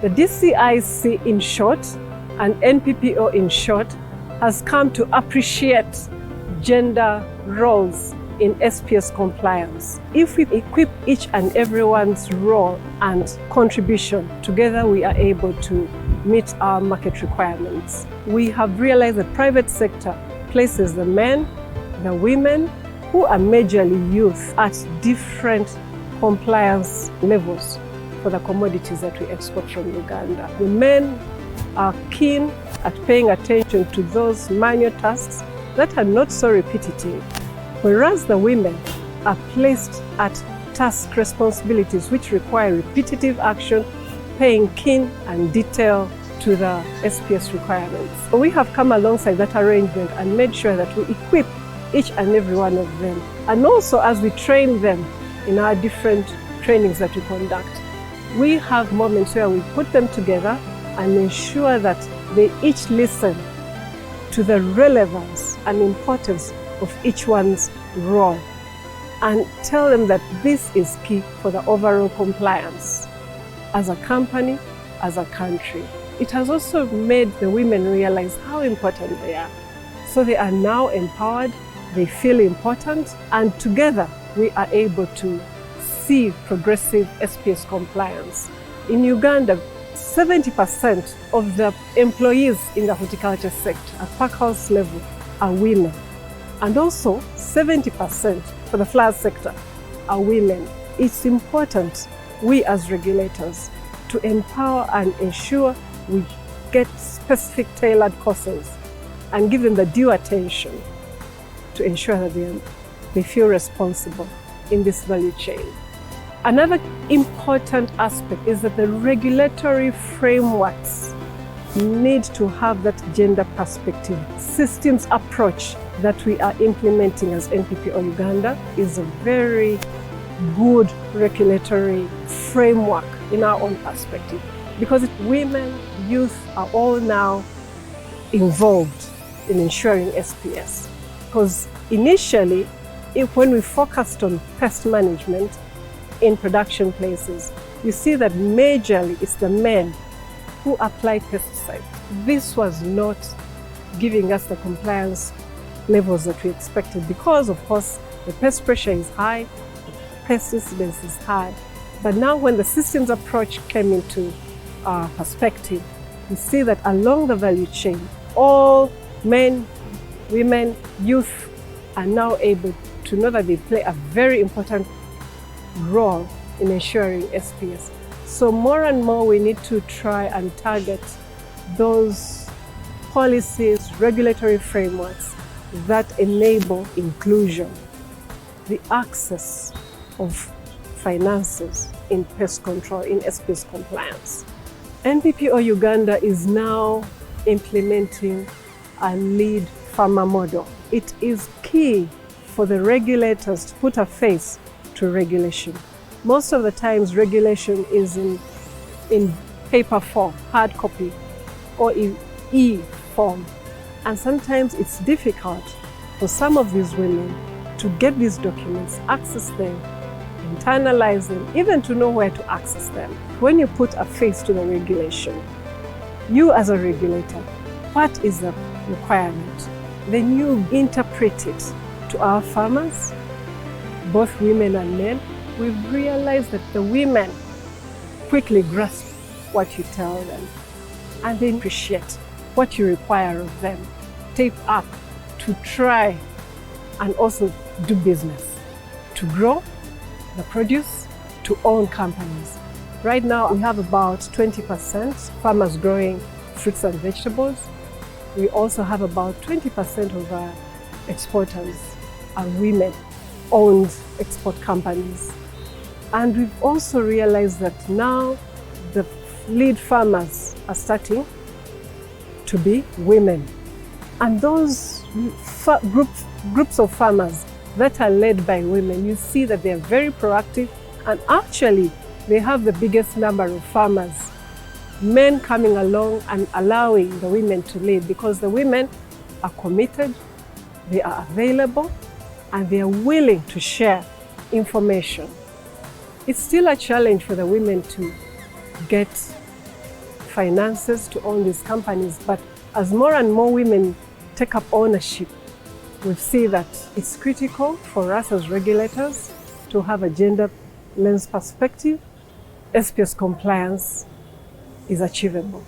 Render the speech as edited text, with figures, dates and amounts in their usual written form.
The DCIC in short, and NPPO in short, has come to appreciate gender roles in SPS compliance. If we equip each and everyone's role and contribution, together we are able to meet our market requirements. We have realized that private sector places the men, the women, who are majorly youth, at different compliance levels for the commodities that we export from Uganda. The men are keen at paying attention to those manual tasks that are not so repetitive, whereas the women are placed at task responsibilities which require repetitive action, paying keen and detail to the SPS requirements. So we have come alongside that arrangement and made sure that we equip each and every one of them. And also, as we train them in our different trainings that we conduct, we have moments where we put them together and ensure that they each listen to the relevance and importance of each one's role and tell them that this is key for the overall compliance as a company, as a country. It has also made the women realize how important they are. So they are now empowered, they feel important, and together we are able to see progressive SPS compliance. In Uganda, 70% of the employees in the horticulture sector at packhouse level are women. And also 70% for the flower sector are women. It's important, we as regulators, to empower and ensure we get specific tailored courses and give them the due attention to ensure that they feel responsible in this value chain. Another important aspect is that the regulatory frameworks need to have that gender perspective. Systems approach that we are implementing as NPPO Uganda is a very good regulatory framework in our own perspective, because women, youth are all now involved in ensuring SPS. Because initially, when we focused on pest management in production places, you see that majorly it's the men who apply pesticides. This was not giving us the compliance levels that we expected because, of course, the pest pressure is high, the pest incidence is high. But now when the systems approach came into perspective, we see that along the value chain, all men, women, youth are now able to know that they play a very important role in ensuring SPS. So more and more we need to try and target those policies, regulatory frameworks that enable inclusion, the access of finances in pest control, in SPS compliance. NPPO Uganda is now implementing a lead farmer model. It is key for the regulators to put a face to regulation. Most of the times regulation is in paper form, hard copy, or in e-form. And sometimes it's difficult for some of these women to get these documents, access them, internalize them, even to know where to access them. When you put a face to the regulation, you as a regulator, what is the requirement? Then you interpret it to our farmers, both women and men. We've realized that the women quickly grasp what you tell them and they appreciate what you require of them. Tape up to try and also do business, to grow the produce, to own companies. Right now we have about 20% farmers growing fruits and vegetables. We also have about 20% of our exporters are women-owned export companies. And we've also realized that now the lead farmers are starting to be women. And those groups of farmers that are led by women, you see that they're very proactive, and actually they have the biggest number of farmers, men coming along and allowing the women to lead, because the women are committed, they are available, and they are willing to share information. It's still a challenge for the women to get finances to own these companies. But as more and more women take up ownership, we see that it's critical for us as regulators to have a gender lens perspective. SPS compliance is achievable.